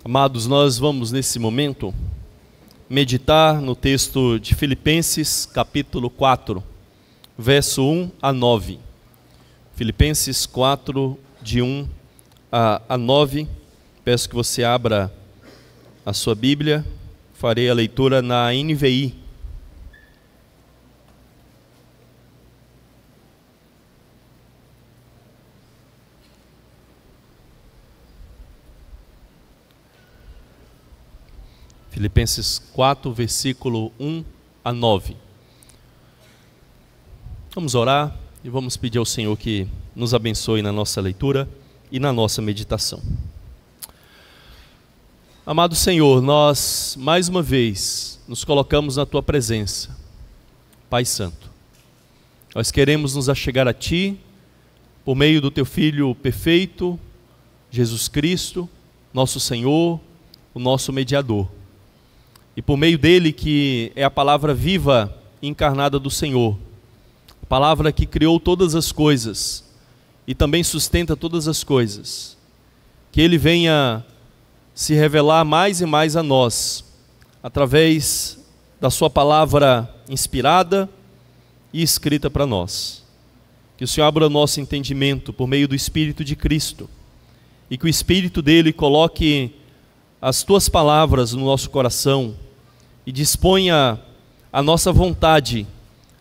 Amados, nós vamos nesse momento meditar no texto de Filipenses, capítulo 4, verso 1 a 9. Filipenses 4, de 1 a 9. Peço que você abra a sua Bíblia. Farei a leitura na NVI. Filipenses 4, versículo 1 a 9. Vamos orar e vamos pedir ao Senhor que nos abençoe na nossa leitura e na nossa meditação. Amado Senhor, nós mais uma vez nos colocamos na Tua presença, Pai Santo. Nós queremos nos achegar a Ti por meio do Teu Filho perfeito, Jesus Cristo, nosso Senhor, o nosso mediador. E por meio dele, que é a palavra viva e encarnada do Senhor, a palavra que criou todas as coisas e também sustenta todas as coisas, que ele venha se revelar mais e mais a nós, através da sua palavra inspirada e escrita para nós. Que o Senhor abra o nosso entendimento por meio do Espírito de Cristo, e que o Espírito dele coloque as Tuas palavras no nosso coração, e disponha a nossa vontade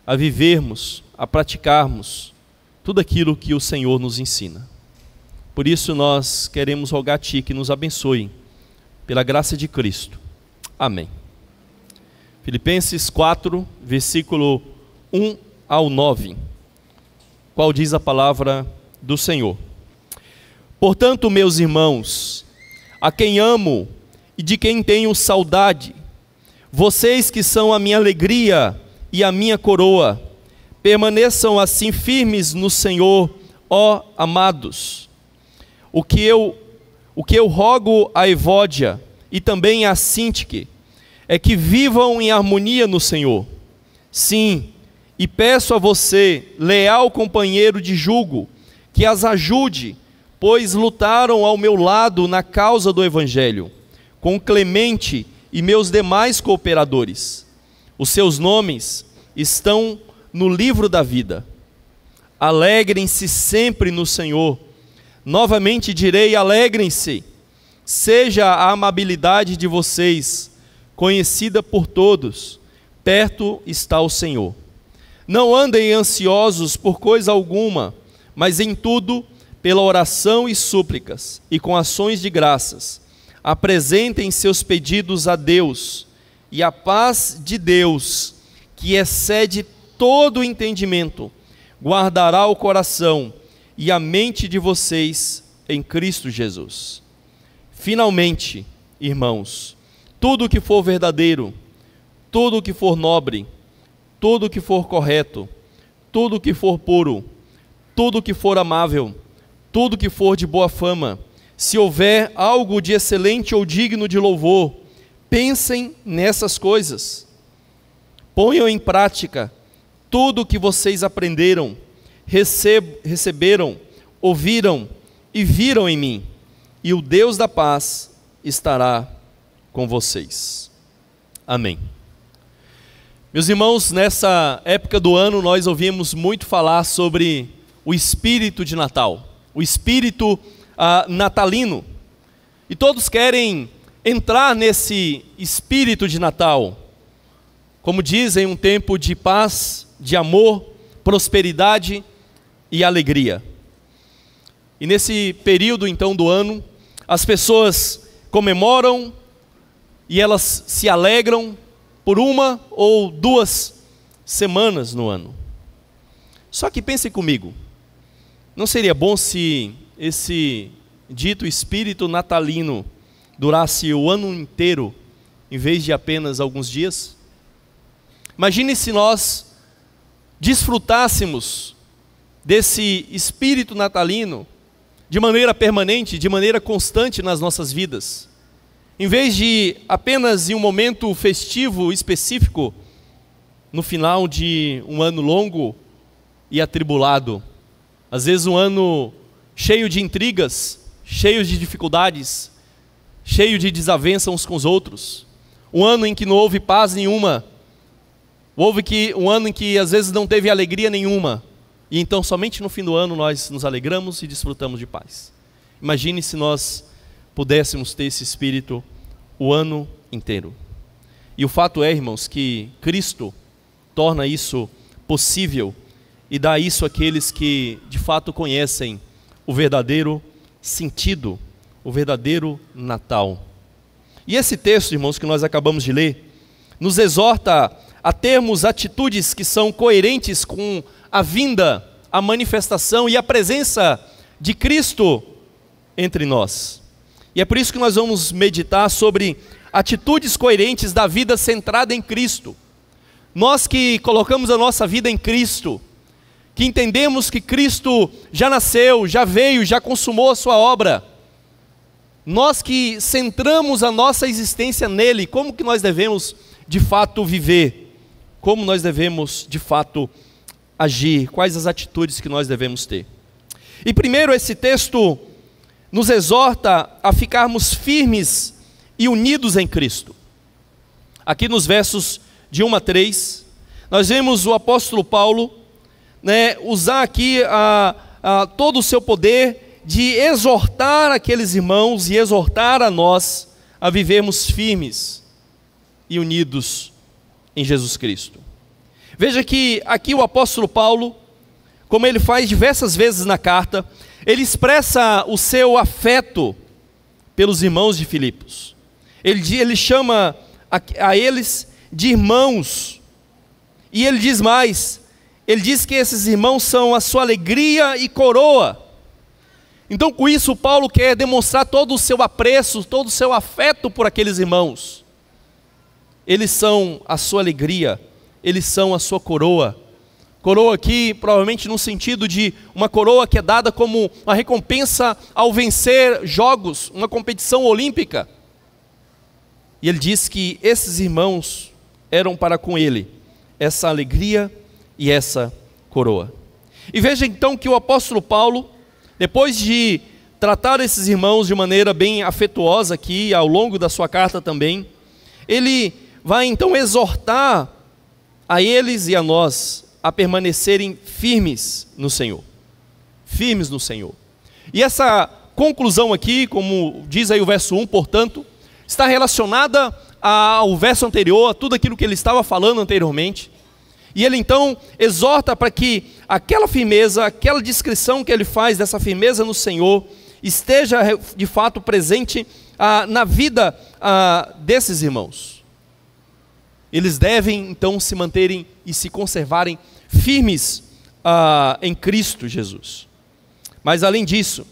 a vivermos, a praticarmos tudo aquilo que o Senhor nos ensina. Por isso nós queremos rogar a Ti que nos abençoe, pela graça de Cristo. Amém. Filipenses 4, versículo 1 ao 9, qual diz a palavra do Senhor. Portanto, meus irmãos, a quem amo e de quem tenho saudade, vocês que são a minha alegria e a minha coroa, permaneçam assim firmes no Senhor, ó amados. O que eu rogo a Evódia e também a Sintique é que vivam em harmonia no Senhor. Sim, e peço a você, leal companheiro de jugo, que as ajude, pois lutaram ao meu lado na causa do Evangelho, com Clemente e meus demais cooperadores. Os seus nomes estão no livro da vida. Alegrem-se sempre no Senhor. Novamente direi, alegrem-se. Seja a amabilidade de vocês conhecida por todos. Perto está o Senhor. Não andem ansiosos por coisa alguma, mas em tudo, pela oração e súplicas, e com ações de graças, apresentem seus pedidos a Deus, e a paz de Deus, que excede todo o entendimento, guardará o coração e a mente de vocês em Cristo Jesus. Finalmente, irmãos, tudo o que for verdadeiro, tudo o que for nobre, tudo o que for correto, tudo o que for puro, tudo o que for amável, tudo o que for de boa fama, se houver algo de excelente ou digno de louvor, pensem nessas coisas. Ponham em prática tudo o que vocês aprenderam, receberam, ouviram e viram em mim, e o Deus da paz estará com vocês. Amém. Meus irmãos, nessa época do ano nós ouvimos muito falar sobre o espírito de Natal, o espírito natalino, e todos querem entrar nesse espírito de Natal, como dizem, um tempo de paz, de amor, prosperidade e alegria. E nesse período então do ano, as pessoas comemoram e elas se alegram por uma ou duas semanas no ano. Só que pensem comigo, não seria bom se esse dito espírito natalino durasse o ano inteiro, em vez de apenas alguns dias? Imagine se nós desfrutássemos desse espírito natalino de maneira permanente, de maneira constante nas nossas vidas, em vez de apenas em um momento festivo específico, no final de um ano longo e atribulado, às vezes um ano cheio de intrigas, cheio de dificuldades, cheio de desavença uns com os outros, um ano em que não houve paz nenhuma, um ano em que às vezes não teve alegria nenhuma, e então somente no fim do ano nós nos alegramos e desfrutamos de paz. Imagine se nós pudéssemos ter esse espírito o ano inteiro. E o fato é, irmãos, que Cristo torna isso possível e dá isso àqueles que de fato conhecem o verdadeiro sentido, o verdadeiro Natal. E esse texto, irmãos, que nós acabamos de ler, nos exorta a termos atitudes que são coerentes com a vinda, a manifestação e a presença de Cristo entre nós. E é por isso que nós vamos meditar sobre atitudes coerentes da vida centrada em Cristo. Nós que colocamos a nossa vida em Cristo, que entendemos que Cristo já nasceu, já veio, já consumou a sua obra, nós que centramos a nossa existência nele, como que nós devemos de fato viver? Como nós devemos de fato agir? Quais as atitudes que nós devemos ter? E primeiro, esse texto nos exorta a ficarmos firmes e unidos em Cristo. Aqui nos versos de 1 a 3, nós vemos o apóstolo Paulo, usar aqui todo o seu poder de exortar aqueles irmãos e exortar a nós a vivermos firmes e unidos em Jesus Cristo. Veja que aqui o apóstolo Paulo, como ele faz diversas vezes na carta, ele expressa o seu afeto pelos irmãos de Filipos. Ele chama a eles de irmãos, e ele diz mais, ele diz que esses irmãos são a sua alegria e coroa. Então com isso Paulo quer demonstrar todo o seu apreço, todo o seu afeto por aqueles irmãos. Eles são a sua alegria, eles são a sua coroa. Coroa aqui provavelmente no sentido de uma coroa que é dada como uma recompensa ao vencer jogos, uma competição olímpica. E ele diz que esses irmãos eram para com ele essa alegria e essa coroa. E veja então que o apóstolo Paulo, depois de tratar esses irmãos de maneira bem afetuosa aqui, ao longo da sua carta também, ele vai então exortar a eles e a nós a permanecerem firmes no Senhor. Firmes no Senhor. E essa conclusão aqui, como diz aí o verso 1, portanto, está relacionada ao verso anterior, a tudo aquilo que ele estava falando anteriormente. E ele então exorta para que aquela firmeza, aquela descrição que ele faz dessa firmeza no Senhor, esteja de fato presente na vida desses irmãos. Eles devem então se manterem e se conservarem firmes em Cristo Jesus. Mas além disso,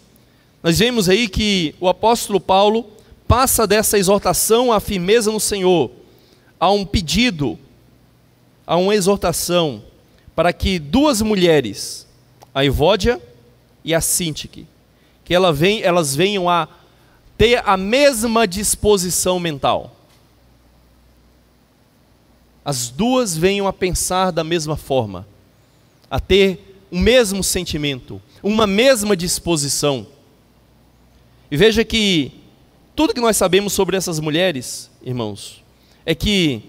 nós vemos aí que o apóstolo Paulo passa dessa exortação à firmeza no Senhor a um pedido, a uma exortação para que duas mulheres, a Evódia e a Síntique, que elas venham a ter a mesma disposição mental. As duas venham a pensar da mesma forma, a ter o mesmo sentimento, uma mesma disposição. E veja que tudo que nós sabemos sobre essas mulheres, irmãos, é que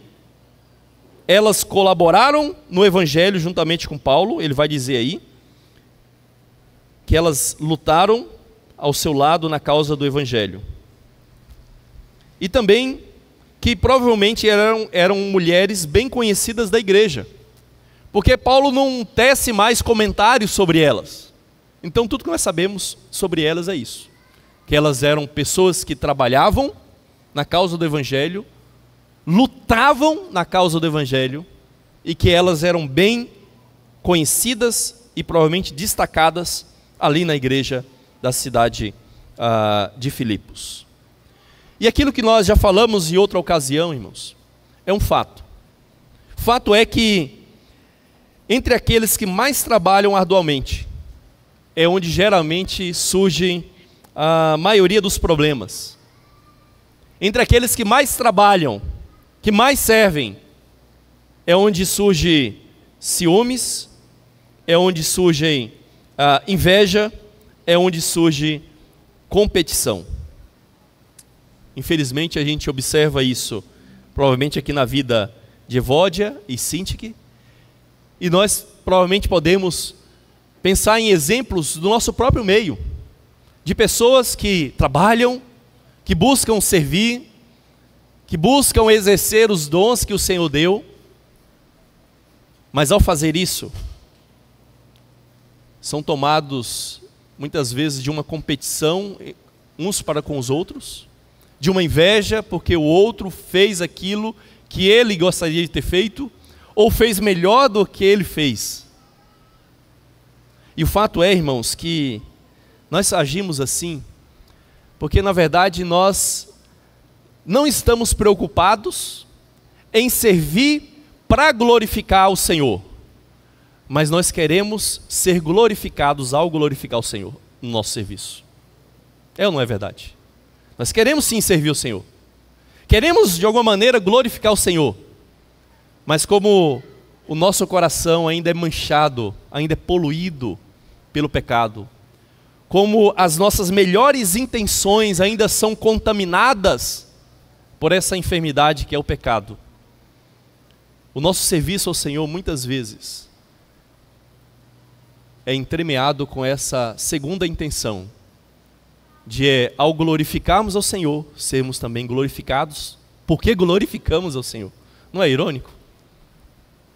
elas colaboraram no Evangelho juntamente com Paulo. Ele vai dizer aí que elas lutaram ao seu lado na causa do Evangelho. E também que provavelmente eram mulheres bem conhecidas da igreja, porque Paulo não tece mais comentários sobre elas. Então tudo que nós sabemos sobre elas é isso, que elas eram pessoas que trabalhavam na causa do Evangelho, lutavam na causa do Evangelho, e que elas eram bem conhecidas e provavelmente destacadas ali na igreja da cidade de Filipos. E aquilo que nós já falamos em outra ocasião, irmãos, é um fato. Fato é que entre aqueles que mais trabalham arduamente, é onde geralmente surge a maioria dos problemas. Entre aqueles que mais trabalham, que mais servem, é onde surge ciúmes, é onde surge inveja, é onde surge competição. Infelizmente a gente observa isso, provavelmente aqui na vida de Evódia e Sintique, e nós provavelmente podemos pensar em exemplos do nosso próprio meio, de pessoas que trabalham, que buscam servir, que buscam exercer os dons que o Senhor deu, mas ao fazer isso, são tomados muitas vezes de uma competição uns para com os outros, de uma inveja porque o outro fez aquilo que ele gostaria de ter feito, ou fez melhor do que ele fez. E o fato é, irmãos, que nós agimos assim, porque na verdade nós não estamos preocupados em servir para glorificar o Senhor, mas nós queremos ser glorificados ao glorificar o Senhor no nosso serviço. É ou não é verdade? Nós queremos sim servir o Senhor, queremos de alguma maneira glorificar o Senhor, mas como o nosso coração ainda é manchado, ainda é poluído pelo pecado, como as nossas melhores intenções ainda são contaminadas por essa enfermidade que é o pecado, o nosso serviço ao Senhor muitas vezes é entremeado com essa segunda intenção, de ao glorificarmos ao Senhor, sermos também glorificados, porque glorificamos ao Senhor. Não é irônico?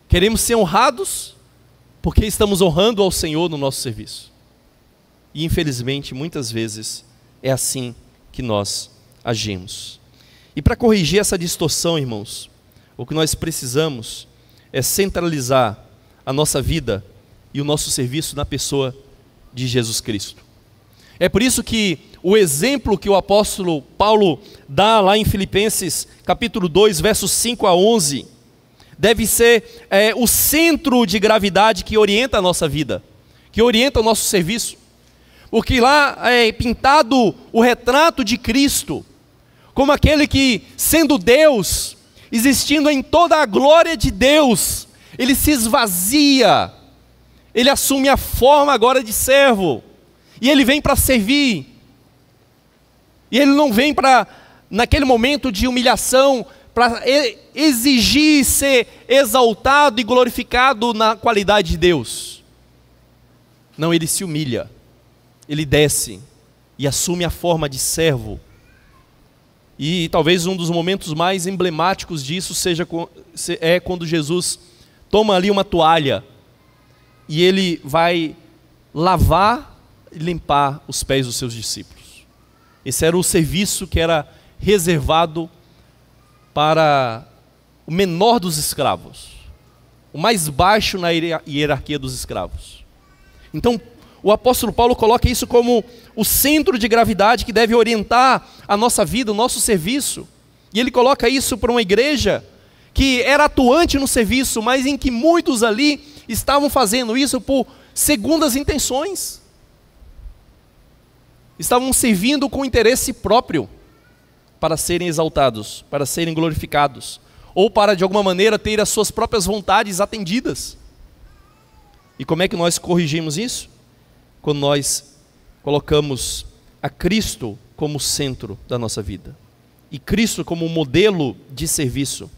Queremos ser honrados, porque estamos honrando ao Senhor no nosso serviço. E infelizmente, muitas vezes, é assim que nós agimos. E para corrigir essa distorção, irmãos, o que nós precisamos é centralizar a nossa vida e o nosso serviço na pessoa de Jesus Cristo. É por isso que o exemplo que o apóstolo Paulo dá lá em Filipenses capítulo 2, versos 5 a 11, deve ser o centro de gravidade que orienta a nossa vida, que orienta o nosso serviço. Porque lá é pintado o retrato de Cristo, como aquele que, sendo Deus, existindo em toda a glória de Deus, ele se esvazia, ele assume a forma agora de servo, e ele vem para servir, e ele não vem para, naquele momento de humilhação, para exigir ser exaltado e glorificado na qualidade de Deus. Não, ele se humilha, ele desce e assume a forma de servo. E talvez um dos momentos mais emblemáticos disso é quando Jesus toma ali uma toalha e ele vai lavar e limpar os pés dos seus discípulos. Esse era o serviço que era reservado para o menor dos escravos, o mais baixo na hierarquia dos escravos. Então, o apóstolo Paulo coloca isso como o centro de gravidade que deve orientar a nossa vida, o nosso serviço. E ele coloca isso para uma igreja que era atuante no serviço, mas em que muitos ali estavam fazendo isso por segundas intenções. Estavam servindo com interesse próprio, para serem exaltados, para serem glorificados, ou para de alguma maneira ter as suas próprias vontades atendidas. E como é que nós corrigimos isso? Quando nós colocamos a Cristo como centro da nossa vida, e Cristo como modelo de serviço.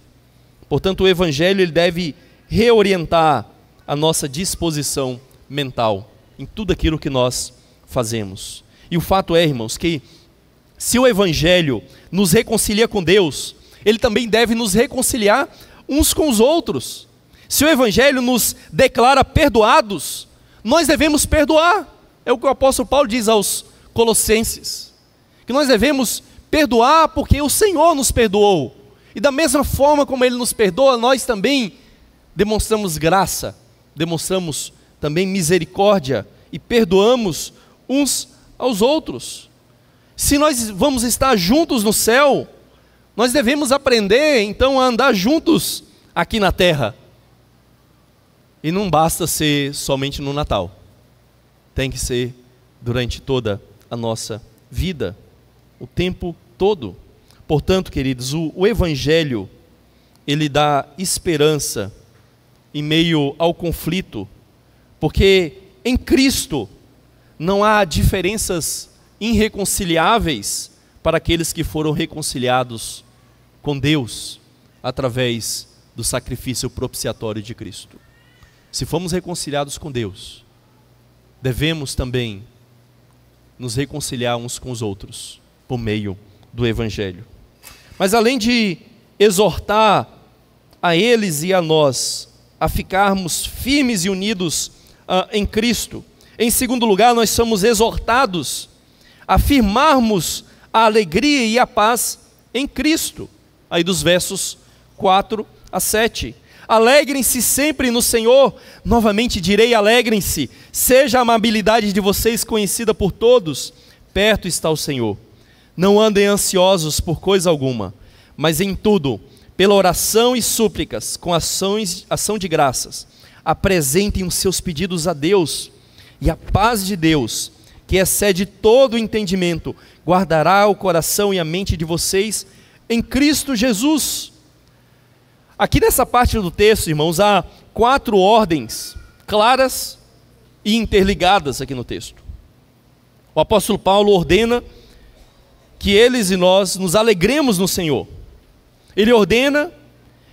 Portanto, o Evangelho ele deve reorientar a nossa disposição mental em tudo aquilo que nós fazemos. E o fato é, irmãos, que se o Evangelho nos reconcilia com Deus, ele também deve nos reconciliar uns com os outros. Se o Evangelho nos declara perdoados, nós devemos perdoar. É o que o apóstolo Paulo diz aos Colossenses, que nós devemos perdoar porque o Senhor nos perdoou. E da mesma forma como Ele nos perdoa, nós também demonstramos graça, demonstramos também misericórdia e perdoamos uns aos outros. Se nós vamos estar juntos no céu, nós devemos aprender então a andar juntos aqui na terra. E não basta ser somente no Natal, tem que ser durante toda a nossa vida, o tempo todo. Portanto, queridos, o Evangelho, ele dá esperança em meio ao conflito, porque em Cristo não há diferenças irreconciliáveis para aqueles que foram reconciliados com Deus através do sacrifício propiciatório de Cristo. Se fomos reconciliados com Deus, devemos também nos reconciliar uns com os outros por meio do Evangelho. Mas além de exortar a eles e a nós a ficarmos firmes e unidos em Cristo, em segundo lugar, nós somos exortados a firmarmos a alegria e a paz em Cristo. Aí dos versos 4 a 7. Alegrem-se sempre no Senhor. Novamente direi, alegrem-se. Seja a amabilidade de vocês conhecida por todos. Perto está o Senhor. Não andem ansiosos por coisa alguma, mas em tudo, pela oração e súplicas, com ação de graças, apresentem os seus pedidos a Deus, e a paz de Deus, que excede todo o entendimento, guardará o coração e a mente de vocês em Cristo Jesus. Aqui nessa parte do texto, irmãos, há 4 ordens claras e interligadas aqui no texto. O apóstolo Paulo ordena que eles e nós nos alegremos no Senhor. Ele ordena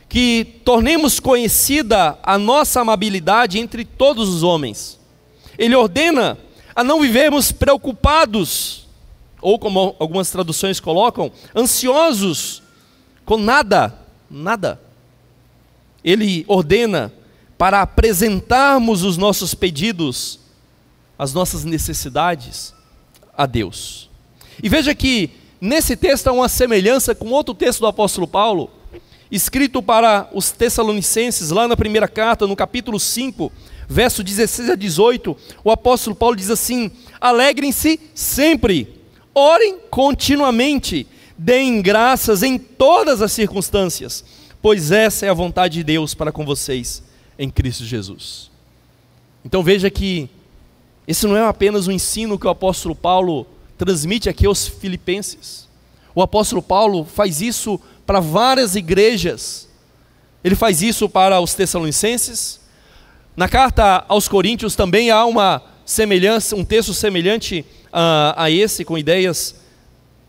que tornemos conhecida a nossa amabilidade entre todos os homens. Ele ordena a não vivermos preocupados, ou como algumas traduções colocam, ansiosos com nada. Ele ordena para apresentarmos os nossos pedidos, as nossas necessidades a Deus. E veja que nesse texto há uma semelhança com outro texto do apóstolo Paulo, escrito para os Tessalonicenses, lá na primeira carta, no capítulo 5, verso 16 a 18, o apóstolo Paulo diz assim: alegrem-se sempre, orem continuamente, deem graças em todas as circunstâncias, pois essa é a vontade de Deus para com vocês em Cristo Jesus. Então veja que esse não é apenas um ensino que o apóstolo Paulo transmite aqui aos filipenses. O apóstolo Paulo faz isso para várias igrejas. Ele faz isso para os Tessalonicenses. Na carta aos Coríntios também há uma semelhança, um texto semelhante a esse, com ideias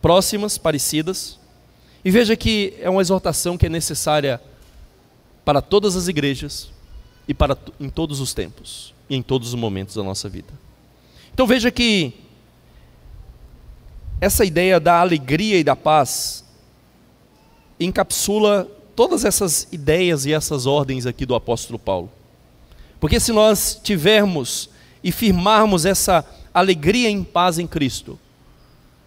próximas, parecidas. E veja que é uma exortação que é necessária para todas as igrejas e em todos os tempos e em todos os momentos da nossa vida. Então veja que essa ideia da alegria e da paz encapsula todas essas ideias e essas ordens aqui do apóstolo Paulo. Porque se nós tivermos e firmarmos essa alegria em paz em Cristo,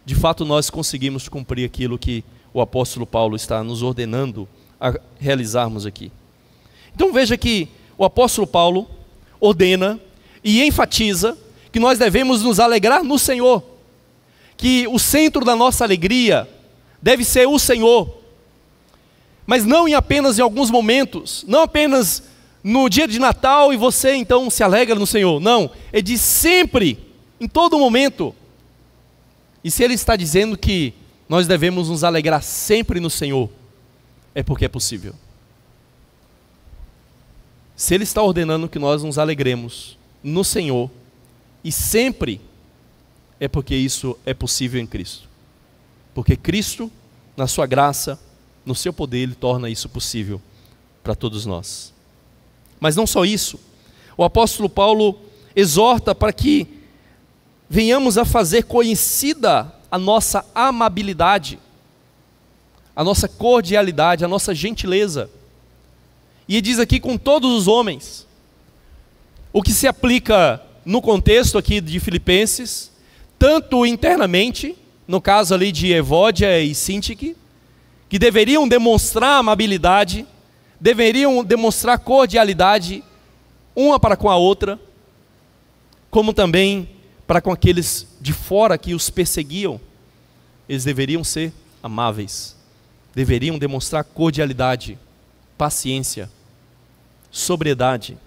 de fato nós conseguimos cumprir aquilo que o apóstolo Paulo está nos ordenando a realizarmos aqui. Então veja que o apóstolo Paulo ordena e enfatiza que nós devemos nos alegrar no Senhor, que o centro da nossa alegria deve ser o Senhor, mas não apenas em alguns momentos, não apenas no dia de Natal e você então se alegra no Senhor, não, é de sempre, em todo momento. E se ele está dizendo que nós devemos nos alegrar sempre no Senhor, é porque é possível. Se ele está ordenando que nós nos alegremos no Senhor e sempre, é porque isso é possível em Cristo. Porque Cristo, na sua graça, no seu poder, Ele torna isso possível para todos nós. Mas não só isso, o apóstolo Paulo exorta para que venhamos a fazer conhecida a nossa amabilidade, a nossa cordialidade, a nossa gentileza. E ele diz aqui com todos os homens, o que se aplica no contexto aqui de Filipenses, tanto internamente, no caso ali de Evódia e Sintique, que deveriam demonstrar amabilidade, deveriam demonstrar cordialidade, uma para com a outra, como também para com aqueles de fora que os perseguiam. Eles deveriam ser amáveis, deveriam demonstrar cordialidade, paciência, sobriedade.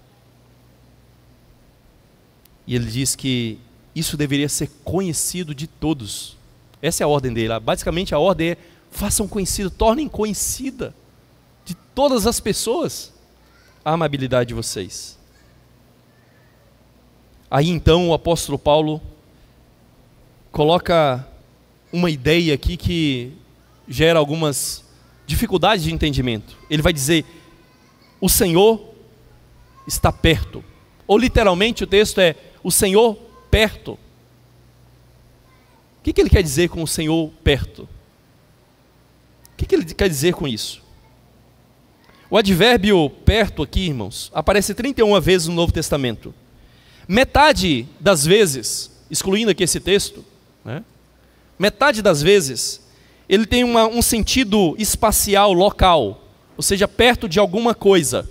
E ele diz que isso deveria ser conhecido de todos. Essa é a ordem dele. Basicamente a ordem é: façam conhecido, tornem conhecida de todas as pessoas a amabilidade de vocês. Aí então o apóstolo Paulo coloca uma ideia aqui que gera algumas dificuldades de entendimento. Ele vai dizer: o Senhor está perto. Ou literalmente o texto é: o Senhor perto. O que ele quer dizer com o Senhor perto? O que ele quer dizer com isso? O advérbio perto aqui, irmãos, aparece 31 vezes no Novo Testamento. Metade das vezes, excluindo aqui esse texto, né, metade das vezes, ele tem um sentido espacial, local, ou seja, perto de alguma coisa.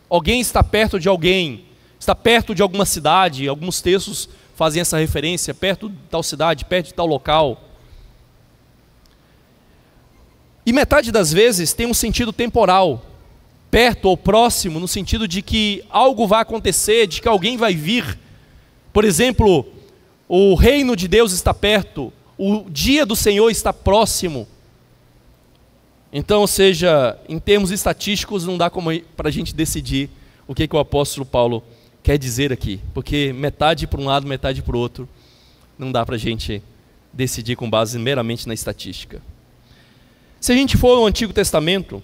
Alguém está perto de alguém, está perto de alguma cidade. Alguns textos fazem essa referência: perto de tal cidade, perto de tal local. E metade das vezes tem um sentido temporal, perto ou próximo, no sentido de que algo vai acontecer, de que alguém vai vir. Por exemplo, o reino de Deus está perto, o dia do Senhor está próximo. Então, ou seja, em termos estatísticos, não dá como para a gente decidir o que o apóstolo Paulo quer dizer aqui, porque metade para um lado, metade para o outro, não dá para a gente decidir com base meramente na estatística. Se a gente for ao Antigo Testamento,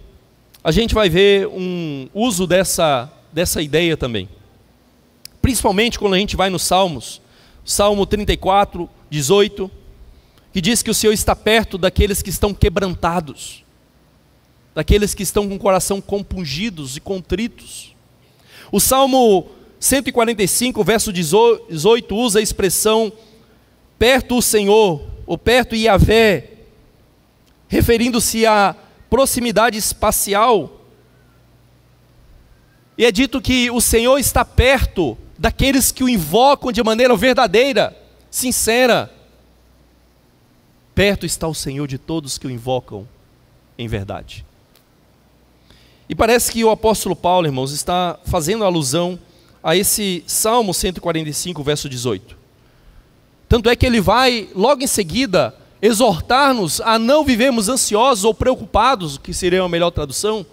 a gente vai ver um uso dessa ideia também. Principalmente quando a gente vai nos Salmos, Salmo 34, 18, que diz que o Senhor está perto daqueles que estão quebrantados, daqueles que estão com o coração compungidos e contritos. O Salmo 145, verso 18, usa a expressão perto o Senhor, ou perto Yahvé, referindo-se à proximidade espacial. E é dito que o Senhor está perto daqueles que o invocam de maneira verdadeira, sincera. Perto está o Senhor de todos que o invocam em verdade. E parece que o apóstolo Paulo, irmãos, está fazendo alusão a esse Salmo 145, verso 18. Tanto é que ele vai, logo em seguida, exortar-nos a não vivermos ansiosos ou preocupados, que seria a melhor tradução,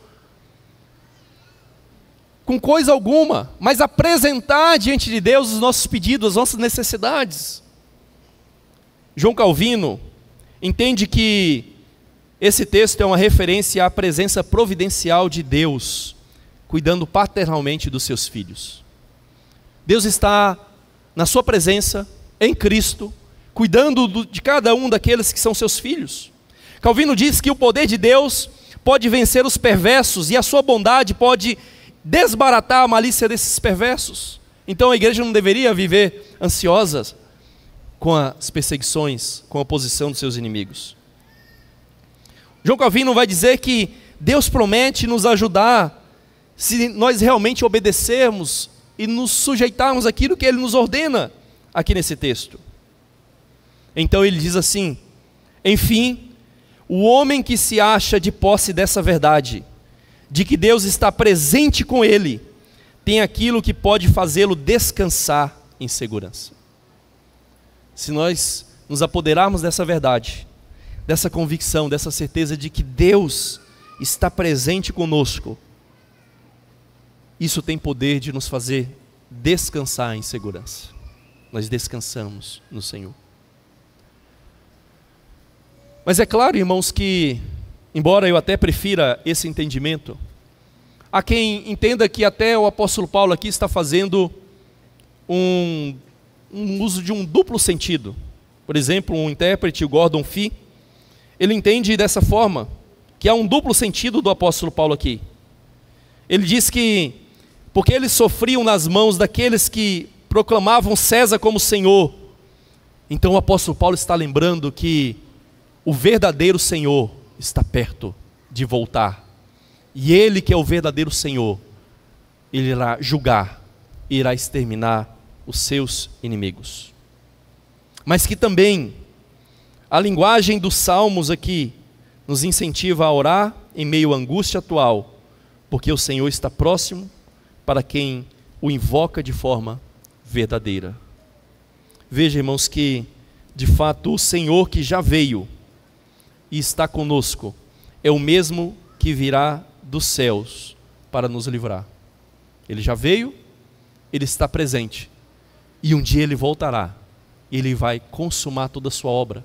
com coisa alguma, mas apresentar diante de Deus os nossos pedidos, as nossas necessidades. João Calvino entende que esse texto é uma referência à presença providencial de Deus, cuidando paternalmente dos seus filhos. Deus está na sua presença, em Cristo, cuidando de cada um daqueles que são seus filhos. Calvino diz que o poder de Deus pode vencer os perversos e a sua bondade pode desbaratar a malícia desses perversos. Então a igreja não deveria viver ansiosa com as perseguições, com a oposição dos seus inimigos. João Calvino vai dizer que Deus promete nos ajudar se nós realmente obedecermos e nos sujeitarmos àquilo que Ele nos ordena aqui nesse texto. Então ele diz assim: enfim, o homem que se acha de posse dessa verdade, de que Deus está presente com ele, tem aquilo que pode fazê-lo descansar em segurança. Se nós nos apoderarmos dessa verdade, dessa convicção, dessa certeza de que Deus está presente conosco, isso tem poder de nos fazer descansar em segurança. Nós descansamos no Senhor. Mas é claro, irmãos, que, embora eu até prefira esse entendimento, há quem entenda que até o apóstolo Paulo aqui está fazendo um uso de um duplo sentido. Por exemplo, um intérprete, o Gordon Fee, ele entende dessa forma, que há um duplo sentido do apóstolo Paulo aqui. Ele diz que, porque eles sofriam nas mãos daqueles que proclamavam César como Senhor, então o apóstolo Paulo está lembrando que o verdadeiro Senhor está perto de voltar. E Ele, que é o verdadeiro Senhor, Ele irá julgar, irá exterminar os seus inimigos. Mas que também a linguagem dos salmos aqui nos incentiva a orar em meio à angústia atual, porque o Senhor está próximo para quem o invoca de forma verdadeira. Veja, irmãos, que de fato o Senhor que já veio e está conosco é o mesmo que virá dos céus para nos livrar. Ele já veio, Ele está presente, e um dia Ele voltará, Ele vai consumar toda a sua obra.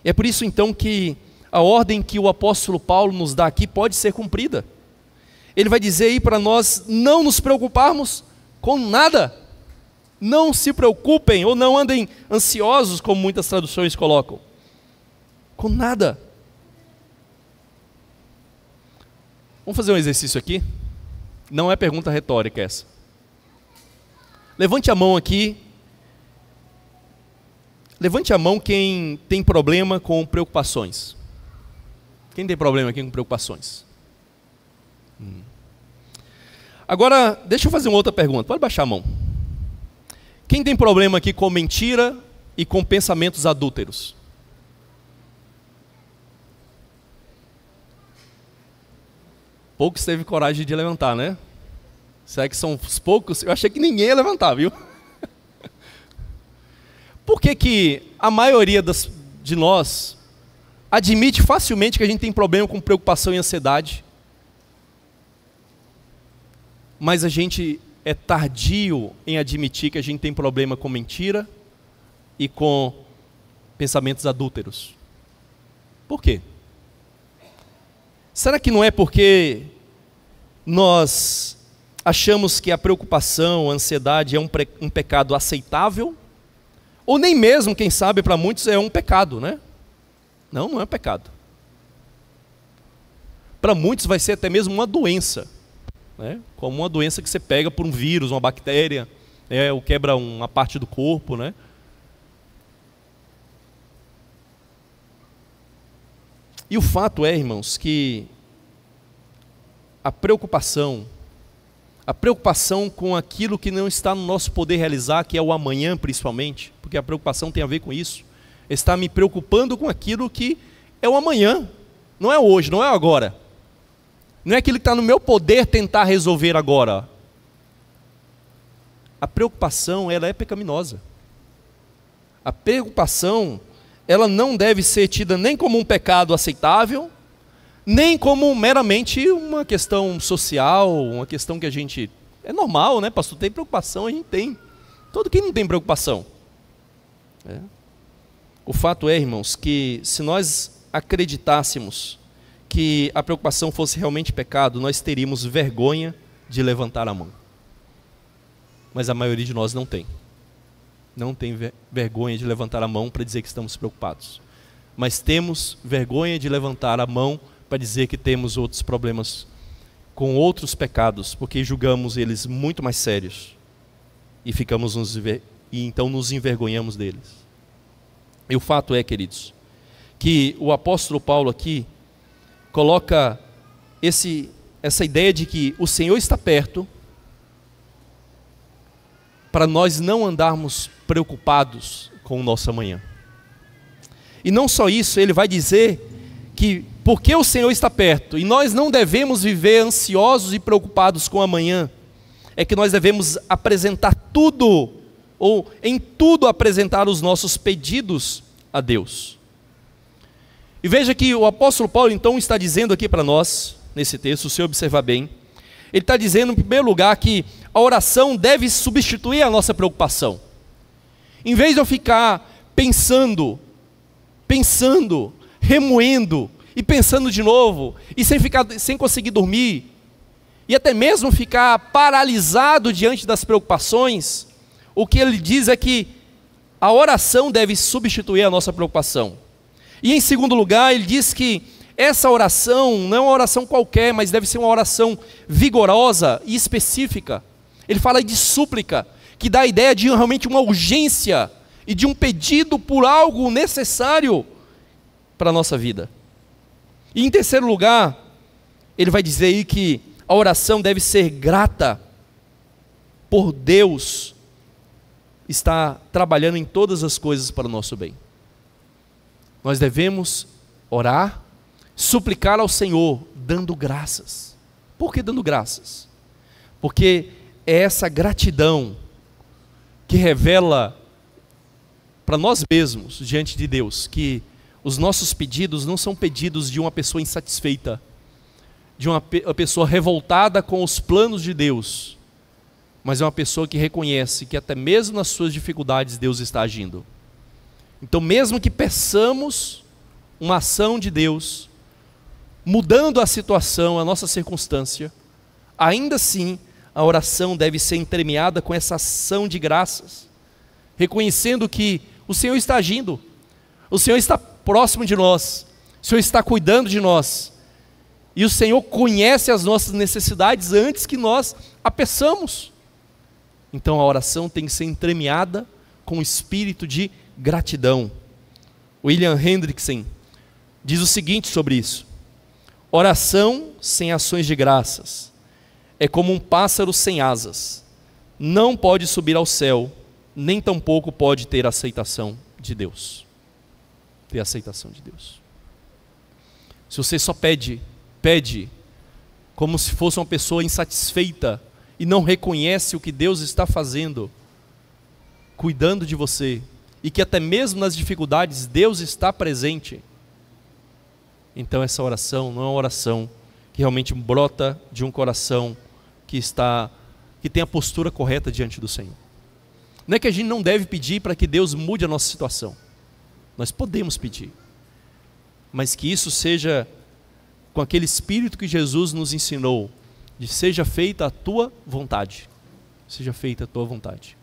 É por isso então que a ordem que o apóstolo Paulo nos dá aqui pode ser cumprida. Ele vai dizer aí para nós não nos preocuparmos com nada. Não se preocupem ou não andem ansiosos, como muitas traduções colocam. Com nada. Vamos fazer um exercício aqui? Não é pergunta retórica essa. Levante a mão aqui. Levante a mão quem tem problema com preocupações. Quem tem problema aqui com preocupações? Agora, deixa eu fazer uma outra pergunta. Pode baixar a mão. Quem tem problema aqui com mentira e com pensamentos adúlteros? Poucos teve coragem de levantar, né? Será que são os poucos? Eu achei que ninguém ia levantar, viu? Por que a maioria de nós admite facilmente que a gente tem problema com preocupação e ansiedade, mas a gente é tardio em admitir que a gente tem problema com mentira e com pensamentos adúlteros? Por quê? Será que não é porque nós achamos que a preocupação, a ansiedade é um pecado aceitável? Ou nem mesmo, quem sabe, para muitos é um pecado, né? Não, não é um pecado. Para muitos vai ser até mesmo uma doença, né? Como uma doença que você pega por um vírus, uma bactéria, ou quebra uma parte do corpo, né? E o fato é, irmãos, que a preocupação com aquilo que não está no nosso poder realizar, que é o amanhã principalmente, porque a preocupação tem a ver com isso, está me preocupando com aquilo que é o amanhã, não é hoje, não é agora, não é aquilo que está no meu poder tentar resolver agora. A preocupação, ela é pecaminosa. A preocupação, ela não deve ser tida nem como um pecado aceitável, nem como meramente uma questão social, uma questão que a gente... É normal, né, pastor? Tem preocupação, a gente tem. Todo quem não tem preocupação. O fato é, irmãos, que se nós acreditássemos que a preocupação fosse realmente pecado, nós teríamos vergonha de levantar a mão. Mas a maioria de nós não tem. Não tem vergonha de levantar a mão para dizer que estamos preocupados. Mas temos vergonha de levantar a mão para dizer que temos outros problemas com outros pecados, porque julgamos eles muito mais sérios e então nos envergonhamos deles. E o fato é, queridos, que o apóstolo Paulo aqui coloca essa ideia de que o Senhor está perto para nós não andarmos preocupados com o nosso amanhã. E não só isso, ele vai dizer que porque o Senhor está perto e nós não devemos viver ansiosos e preocupados com o amanhã, é que nós devemos apresentar tudo, ou em tudo apresentar os nossos pedidos a Deus. E veja que o apóstolo Paulo então está dizendo aqui para nós, nesse texto, se observar bem, ele está dizendo em primeiro lugar que a oração deve substituir a nossa preocupação. Em vez de eu ficar pensando, remoendo, e pensando de novo, e sem conseguir dormir, e até mesmo ficar paralisado diante das preocupações, o que ele diz é que a oração deve substituir a nossa preocupação. E em segundo lugar, ele diz que essa oração não é uma oração qualquer, mas deve ser uma oração vigorosa e específica. Ele fala de súplica, que dá a ideia de realmente uma urgência e de um pedido por algo necessário para a nossa vida. E em terceiro lugar, ele vai dizer aí que a oração deve ser grata por Deus estar trabalhando em todas as coisas para o nosso bem. Nós devemos orar, suplicar ao Senhor, dando graças. Por que dando graças? Porque é essa gratidão que revela para nós mesmos, diante de Deus, que os nossos pedidos não são pedidos de uma pessoa insatisfeita, de uma pessoa revoltada com os planos de Deus, mas é uma pessoa que reconhece que até mesmo nas suas dificuldades Deus está agindo. Então mesmo que peçamos uma ação de Deus, mudando a situação, a nossa circunstância, ainda assim a oração deve ser entremeada com essa ação de graças, reconhecendo que o Senhor está agindo, o Senhor está próximo de nós, o Senhor está cuidando de nós, e o Senhor conhece as nossas necessidades antes que nós a peçamos. Então a oração tem que ser entremeada com o espírito de gratidão. William Hendrickson diz o seguinte sobre isso: oração sem ações de graças é como um pássaro sem asas, não pode subir ao céu, nem tampouco pode ter aceitação de Deus. Ter aceitação de Deus. Se você só pede como se fosse uma pessoa insatisfeita e não reconhece o que Deus está fazendo, cuidando de você, e que até mesmo nas dificuldades Deus está presente, então essa oração não é uma oração que realmente brota de um coração que tem a postura correta diante do Senhor. Não é que a gente não deve pedir para que Deus mude a nossa situação, nós podemos pedir, mas que isso seja com aquele espírito que Jesus nos ensinou, de seja feita a tua vontade, seja feita a tua vontade,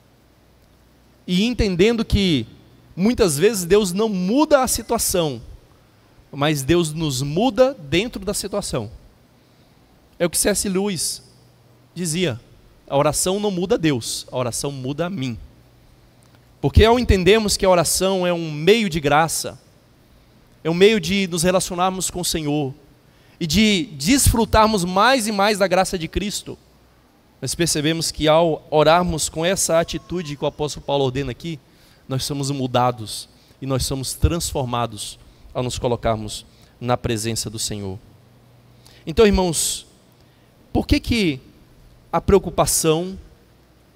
e entendendo que muitas vezes Deus não muda a situação, mas Deus nos muda dentro da situação. É o que C.S. Lewis dizia: a oração não muda Deus, a oração muda a mim. Porque ao entendermos que a oração é um meio de graça, é um meio de nos relacionarmos com o Senhor, e de desfrutarmos mais e mais da graça de Cristo, nós percebemos que ao orarmos com essa atitude que o apóstolo Paulo ordena aqui, nós somos mudados e nós somos transformados ao nos colocarmos na presença do Senhor. Então, irmãos, por que a preocupação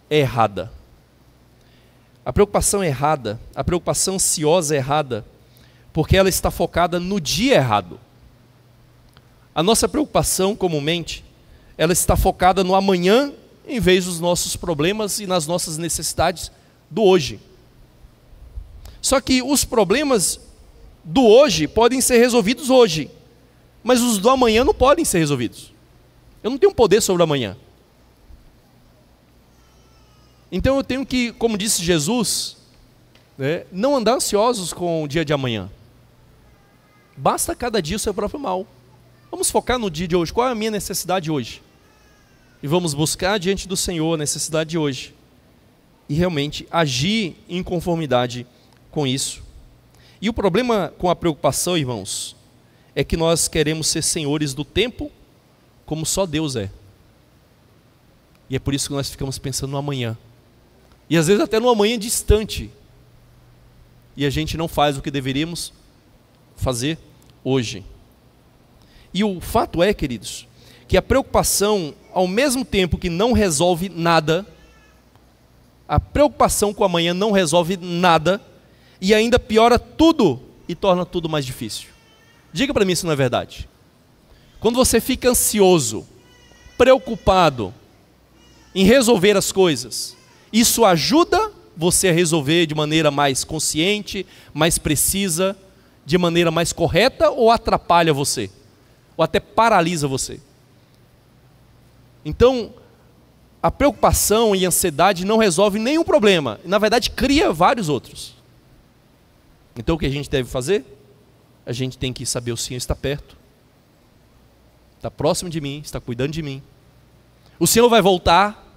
é errada? A preocupação é errada, a preocupação ansiosa é errada, porque ela está focada no dia errado. A nossa preocupação, comumente, ela está focada no amanhã, em vez dos nossos problemas e nas nossas necessidades do hoje. Só que os problemas do hoje podem ser resolvidos hoje, mas os do amanhã não podem ser resolvidos. Eu não tenho poder sobre o amanhã. Então eu tenho que, como disse Jesus, não andar ansiosos com o dia de amanhã. Basta cada dia o seu próprio mal. Vamos focar no dia de hoje. Qual é a minha necessidade hoje? E vamos buscar diante do Senhor a necessidade de hoje. E realmente agir em conformidade com isso. E o problema com a preocupação, irmãos, é que nós queremos ser senhores do tempo como só Deus é. E é por isso que nós ficamos pensando no amanhã. E às vezes até no amanhã distante. E a gente não faz o que deveríamos fazer hoje. E o fato é, queridos, que a preocupação, ao mesmo tempo que não resolve nada, a preocupação com o amanhã não resolve nada, e ainda piora tudo e torna tudo mais difícil. Diga para mim se não é verdade. Quando você fica ansioso, preocupado em resolver as coisas, isso ajuda você a resolver de maneira mais consciente, mais precisa, de maneira mais correta, ou atrapalha você? Ou até paralisa você? Então, a preocupação e a ansiedade não resolve nenhum problema, na verdade cria vários outros. Então o que a gente deve fazer? A gente tem que saber: o Senhor está perto, está próximo de mim, está cuidando de mim. O Senhor vai voltar,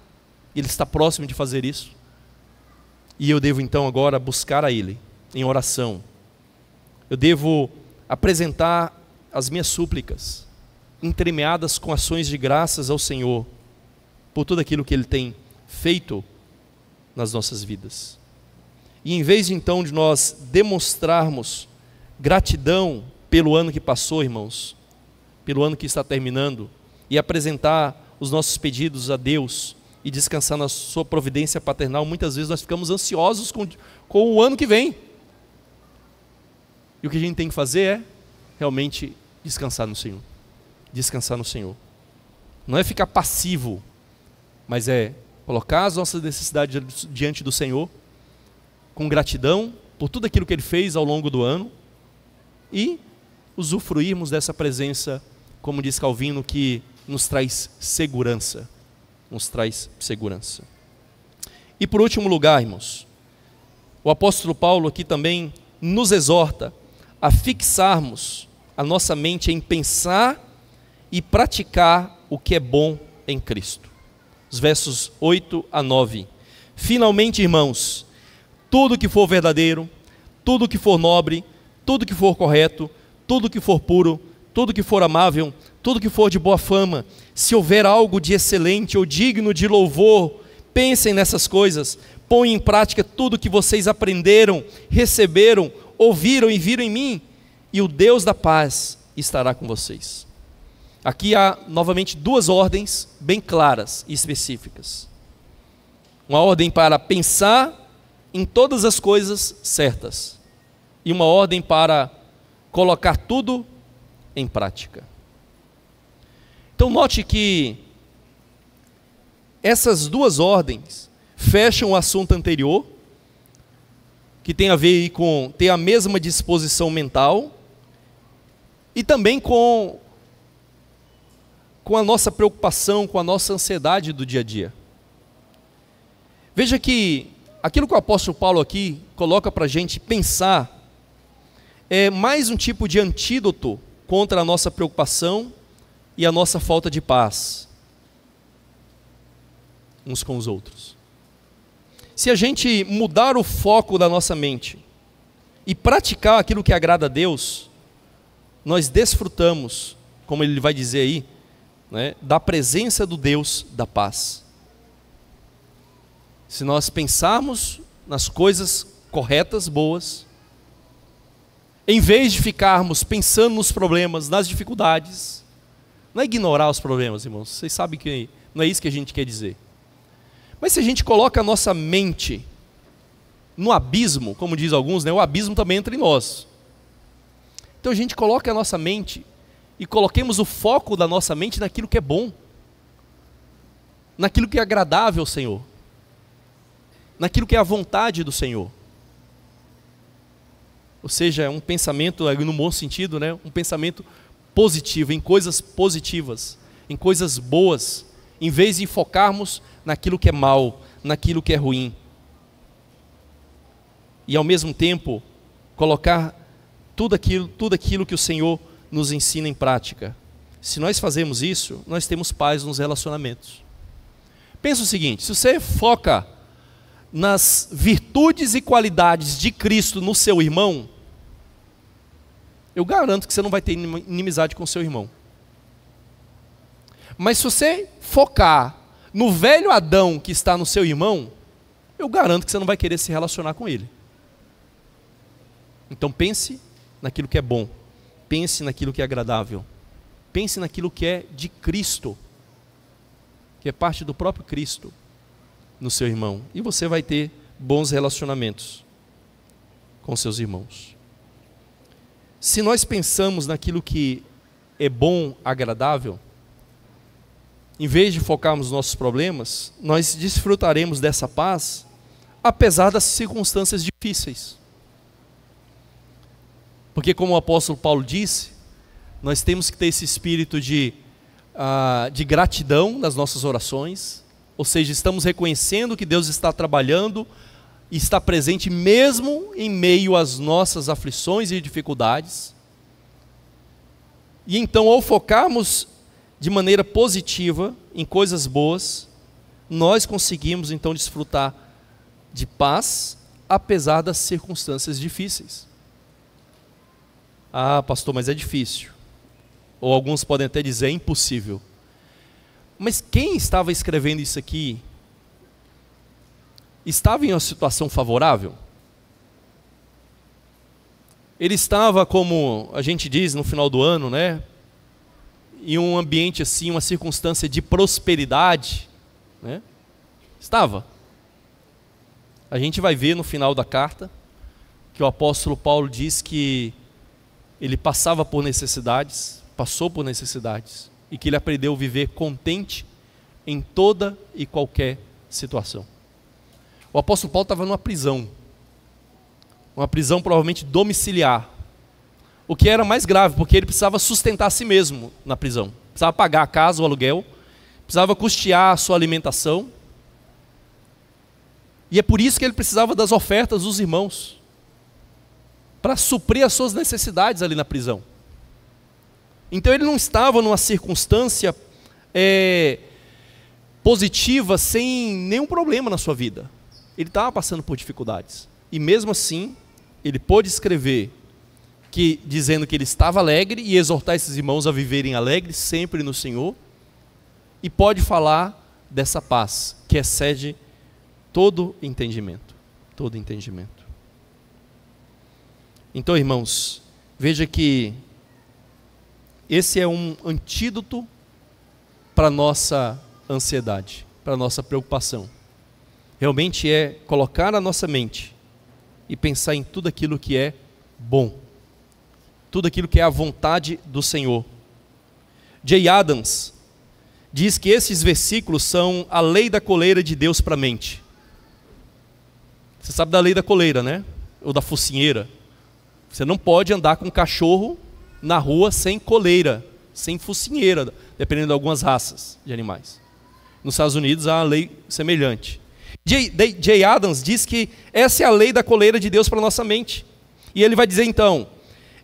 Ele está próximo de fazer isso. E eu devo então agora buscar a Ele em oração. Eu devo apresentar as minhas súplicas, entremeadas com ações de graças ao Senhor, por tudo aquilo que Ele tem feito nas nossas vidas. E em vez então de nós demonstrarmos gratidão pelo ano que passou, irmãos, pelo ano que está terminando, e apresentar os nossos pedidos a Deus e descansar na sua providência paternal, muitas vezes nós ficamos ansiosos com o ano que vem. E o que a gente tem que fazer é realmente descansar no Senhor. Descansar no Senhor. Não é ficar passivo, mas é colocar as nossas necessidades diante do Senhor, com gratidão por tudo aquilo que Ele fez ao longo do ano, e usufruirmos dessa presença, como diz Calvino, que nos traz segurança. Nos traz segurança. E por último lugar, irmãos, o apóstolo Paulo aqui também nos exorta a fixarmos a nossa mente em pensar e praticar o que é bom em Cristo. Os versos 8 a 9. Finalmente, irmãos, tudo que for verdadeiro, tudo que for nobre, tudo que for correto, tudo que for puro, tudo que for amável, tudo que for de boa fama, se houver algo de excelente ou digno de louvor, pensem nessas coisas, ponham em prática tudo que vocês aprenderam, receberam, ouviram e viram em mim, e o Deus da paz estará com vocês. Aqui há novamente duas ordens bem claras e específicas. Uma ordem para pensar em todas as coisas certas, e uma ordem para colocar tudo em prática. Então note que essas duas ordens fecham o assunto anterior, que tem a ver com ter a mesma disposição mental, e também com a nossa preocupação, com a nossa ansiedade do dia a dia. Veja que aquilo que o apóstolo Paulo aqui coloca para a gente pensar é mais um tipo de antídoto contra a nossa preocupação e a nossa falta de paz uns com os outros. Se a gente mudar o foco da nossa mente e praticar aquilo que agrada a Deus, nós desfrutamos, como ele vai dizer aí, né, da presença do Deus da paz. Se nós pensarmos nas coisas corretas, boas, em vez de ficarmos pensando nos problemas, nas dificuldades, não é ignorar os problemas, irmãos, vocês sabem que não é isso que a gente quer dizer. Mas se a gente coloca a nossa mente no abismo, como diz alguns, né, o abismo também entra em nós. Então a gente coloca a nossa mente e coloquemos o foco da nossa mente naquilo que é bom, naquilo que é agradável ao Senhor, naquilo que é a vontade do Senhor. Ou seja, é um pensamento, no bom sentido, né, um pensamento positivo, em coisas positivas, em coisas boas, em vez de focarmos naquilo que é mal, naquilo que é ruim. E ao mesmo tempo, colocar tudo aquilo que o Senhor nos ensina em prática. Se nós fazemos isso, nós temos paz nos relacionamentos. Pensa o seguinte, se você foca nas virtudes e qualidades de Cristo no seu irmão, eu garanto que você não vai ter inimizade com seu irmão. Mas se você focar no velho Adão que está no seu irmão, eu garanto que você não vai querer se relacionar com ele. Então pense naquilo que é bom, pense naquilo que é agradável, pense naquilo que é de Cristo, que é parte do próprio Cristo no seu irmão, e você vai ter bons relacionamentos com seus irmãos. Se nós pensamos naquilo que é bom, agradável, em vez de focarmos nos nossos problemas, nós desfrutaremos dessa paz, apesar das circunstâncias difíceis. Porque como o apóstolo Paulo disse, nós temos que ter esse espírito de gratidão nas nossas orações, ou seja, estamos reconhecendo que Deus está trabalhando e está presente mesmo em meio às nossas aflições e dificuldades. E então, ao focarmos de maneira positiva em coisas boas, nós conseguimos então desfrutar de paz, apesar das circunstâncias difíceis. Ah, pastor, mas é difícil. Ou alguns podem até dizer, é impossível. Mas quem estava escrevendo isso aqui estava em uma situação favorável? Ele estava, como a gente diz no final do ano, né, em um ambiente assim, uma circunstância de prosperidade, né? Estava. A gente vai ver no final da carta que o apóstolo Paulo diz que ele passava por necessidades, passou por necessidades, e que ele aprendeu a viver contente em toda e qualquer situação. O apóstolo Paulo estava numa prisão provavelmente domiciliar, o que era mais grave, porque ele precisava sustentar a si mesmo na prisão. Precisava pagar a casa, o aluguel, precisava custear a sua alimentação. E é por isso que ele precisava das ofertas dos irmãos, para suprir as suas necessidades ali na prisão. Então ele não estava numa circunstância positiva, sem nenhum problema na sua vida. Ele estava passando por dificuldades. E mesmo assim, ele pôde escrever, dizendo que ele estava alegre e exortar esses irmãos a viverem alegres sempre no Senhor. E pode falar dessa paz que excede todo entendimento. Todo entendimento. Então, irmãos, veja que esse é um antídoto para a nossa ansiedade, para a nossa preocupação. Realmente é colocar a nossa mente e pensar em tudo aquilo que é bom, tudo aquilo que é a vontade do Senhor. J. Adams diz que esses versículos são a lei da coleira de Deus para a mente. Você sabe da lei da coleira, né? Ou da focinheira. Você não pode andar com um cachorro na rua sem coleira, sem focinheira, dependendo de algumas raças de animais. Nos Estados Unidos há uma lei semelhante. J. Adams diz que essa é a lei da coleira de Deus para a nossa mente. E ele vai dizer então,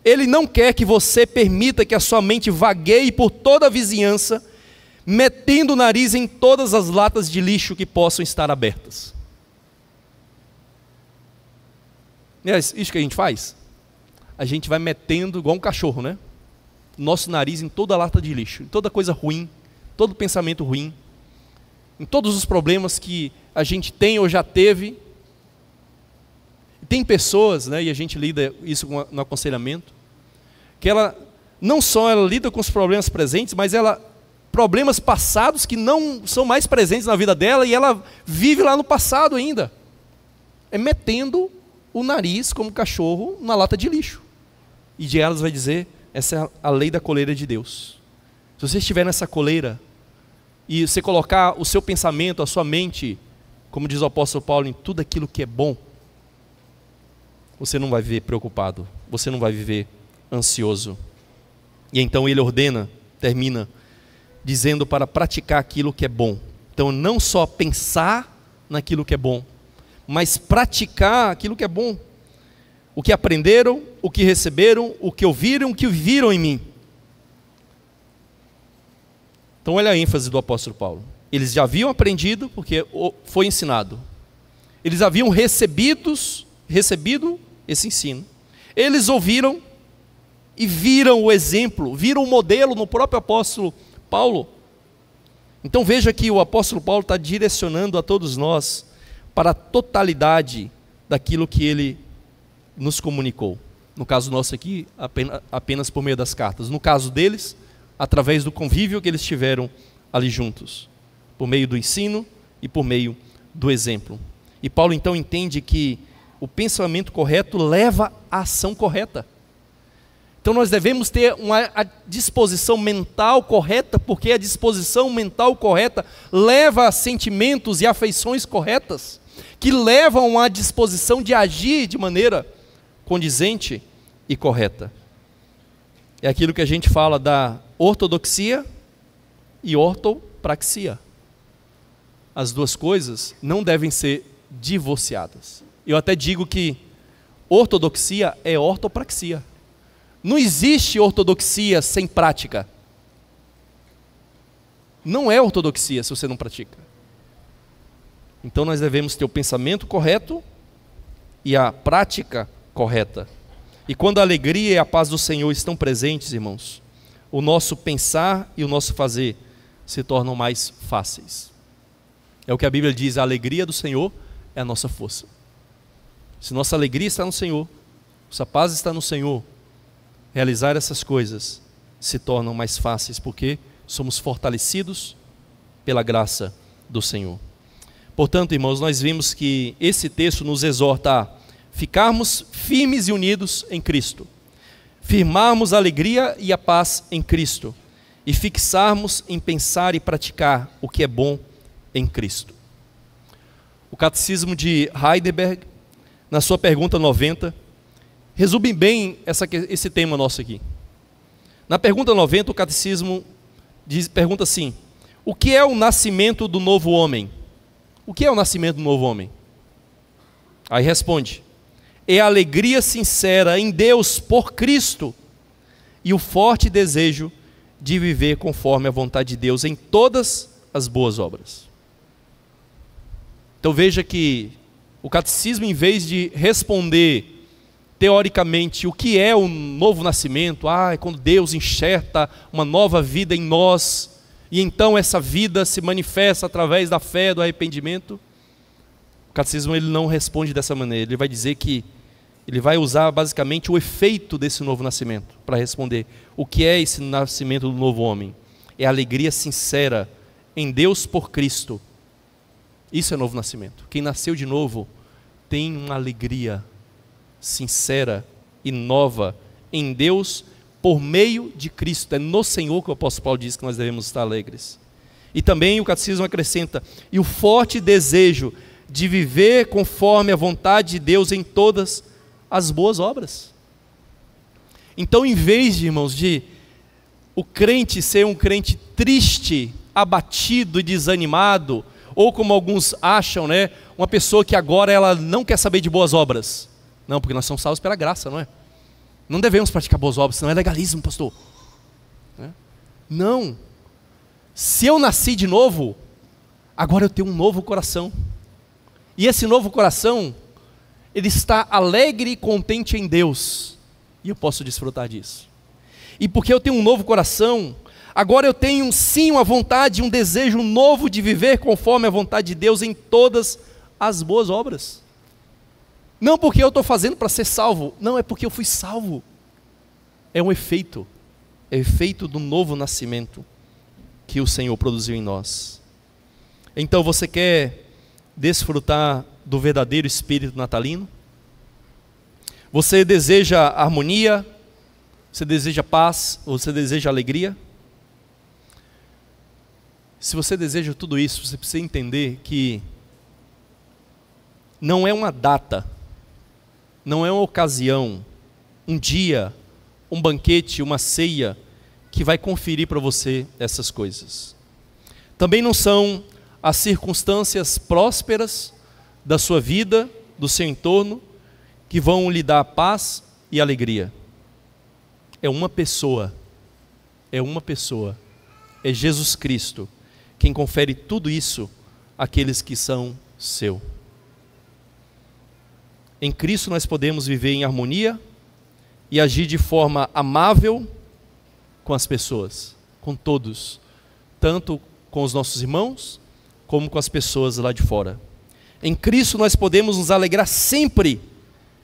ele não quer que você permita que a sua mente vagueie por toda a vizinhança, metendo o nariz em todas as latas de lixo que possam estar abertas. É isso que a gente faz? A gente vai metendo, igual um cachorro, né? Nosso nariz em toda a lata de lixo, em toda coisa ruim, todo pensamento ruim, em todos os problemas que a gente tem ou já teve. Tem pessoas, né, e a gente lida isso no aconselhamento, que ela não só ela lida com os problemas presentes, mas problemas passados que não são mais presentes na vida dela, e ela vive lá no passado ainda. É metendo o nariz como cachorro na lata de lixo. E de elas vai dizer, essa é a lei da coleira de Deus. Se você estiver nessa coleira, e você colocar o seu pensamento, a sua mente, como diz o apóstolo Paulo, em tudo aquilo que é bom, você não vai viver preocupado, você não vai viver ansioso. E então ele termina, dizendo para praticar aquilo que é bom. Então não só pensar naquilo que é bom, mas praticar aquilo que é bom. O que aprenderam, o que receberam, o que ouviram, o que viram em mim. Então olha a ênfase do apóstolo Paulo. Eles já haviam aprendido, porque foi ensinado. Eles haviam recebido esse ensino. Eles ouviram e viram o exemplo, viram o modelo no próprio apóstolo Paulo. Então veja que o apóstolo Paulo está direcionando a todos nós para a totalidade daquilo que ele nos comunicou. No caso nosso aqui, apenas por meio das cartas. No caso deles, através do convívio que eles tiveram ali juntos, por meio do ensino e por meio do exemplo. E Paulo então entende que o pensamento correto leva à ação correta. Então nós devemos ter a disposição mental correta, porque a disposição mental correta leva a sentimentos e afeições corretas, que levam à disposição de agir de maneira condizente e correta. É aquilo que a gente fala da ortodoxia e ortopraxia. As duas coisas não devem ser divorciadas. Eu até digo que ortodoxia é ortopraxia. Não existe ortodoxia sem prática. Não é ortodoxia se você não pratica. Então nós devemos ter o pensamento correto e a prática correta. E quando a alegria e a paz do Senhor estão presentes, irmãos, o nosso pensar e o nosso fazer se tornam mais fáceis. É o que a Bíblia diz, a alegria do Senhor é a nossa força. Se nossa alegria está no Senhor, nossa paz está no Senhor, realizar essas coisas se tornam mais fáceis, porque somos fortalecidos pela graça do Senhor. Portanto, irmãos, nós vimos que esse texto nos exorta a ficarmos firmes e unidos em Cristo, firmarmos a alegria e a paz em Cristo, e fixarmos em pensar e praticar o que é bom em Cristo. O Catecismo de Heidelberg, na sua pergunta 90, resume bem esse tema nosso aqui. Na pergunta 90, o catecismo pergunta assim: o que é o nascimento do novo homem? O que é o nascimento do novo homem? Aí responde: é a alegria sincera em Deus por Cristo e o forte desejo de viver conforme a vontade de Deus em todas as boas obras. Então veja que o catecismo, em vez de responder teoricamente o que é o novo nascimento, é quando Deus enxerta uma nova vida em nós, e então essa vida se manifesta através da fé, do arrependimento, o catecismo ele não responde dessa maneira. Ele vai dizer que ele vai usar basicamente o efeito desse novo nascimento para responder o que é esse nascimento do novo homem. É a alegria sincera em Deus por Cristo. Isso é novo nascimento. Quem nasceu de novo tem uma alegria sincera e nova em Deus por meio de Cristo. É no Senhor que o apóstolo Paulo diz que nós devemos estar alegres. E também o catecismo acrescenta: e o forte desejo de viver conforme a vontade de Deus em todas as boas obras. Então, em vez de, irmãos, de o crente ser um crente triste, abatido e desanimado, ou como alguns acham, né, uma pessoa que agora ela não quer saber de boas obras. Não, porque nós somos salvos pela graça, não é? Não devemos praticar boas obras, senão é legalismo, pastor. Não. Se eu nasci de novo, agora eu tenho um novo coração. E esse novo coração, ele está alegre e contente em Deus. E eu posso desfrutar disso. E porque eu tenho um novo coração, agora eu tenho sim uma vontade, um desejo novo de viver conforme a vontade de Deus em todas as boas obras. Não porque eu estou fazendo para ser salvo, não, é porque eu fui salvo. É um efeito, é o efeito do novo nascimento que o Senhor produziu em nós. Então você quer desfrutar do verdadeiro espírito natalino? Você deseja harmonia? Você deseja paz? Você deseja alegria? Se você deseja tudo isso, você precisa entender que não é uma data, não é uma ocasião, um dia, um banquete, uma ceia que vai conferir para você essas coisas. Também não são as circunstâncias prósperas da sua vida, do seu entorno, que vão lhe dar paz e alegria. É uma pessoa, é Jesus Cristo quem confere tudo isso àqueles que são seu. Em Cristo nós podemos viver em harmonia e agir de forma amável com as pessoas, com todos, tanto com os nossos irmãos, como com as pessoas lá de fora. Em Cristo nós podemos nos alegrar sempre,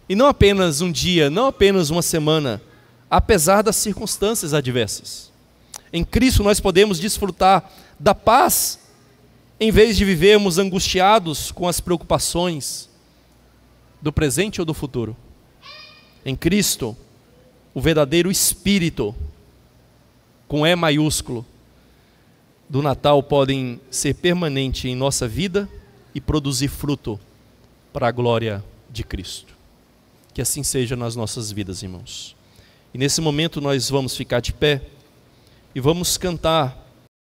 e não apenas um dia, não apenas uma semana, apesar das circunstâncias adversas. Em Cristo nós podemos desfrutar da paz, em vez de vivermos angustiados com as preocupações do presente ou do futuro. Em Cristo, o verdadeiro espírito, com E maiúsculo, do Natal podem ser permanente em nossa vida e produzir fruto para a glória de Cristo. Que assim seja nas nossas vidas, irmãos. E nesse momento nós vamos ficar de pé e vamos cantar